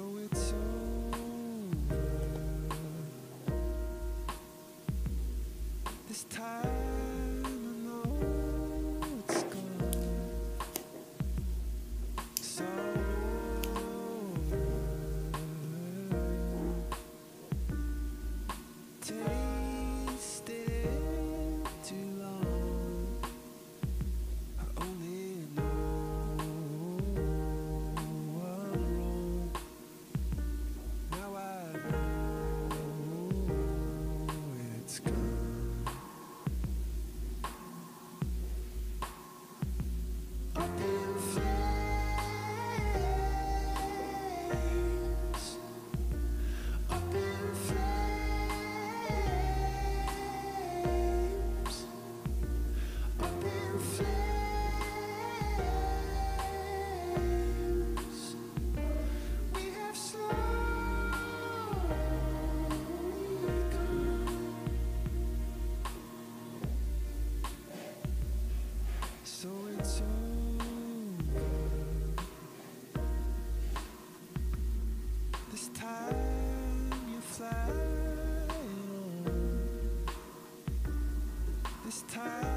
So it's over. This time I know it's gone. So over. Tasted it too long. I only know I'm wrong. Now I know it's gone. Up in flames. Up in flames. Up in flames. We have slowly gone. So it's over. This time you fly on. This time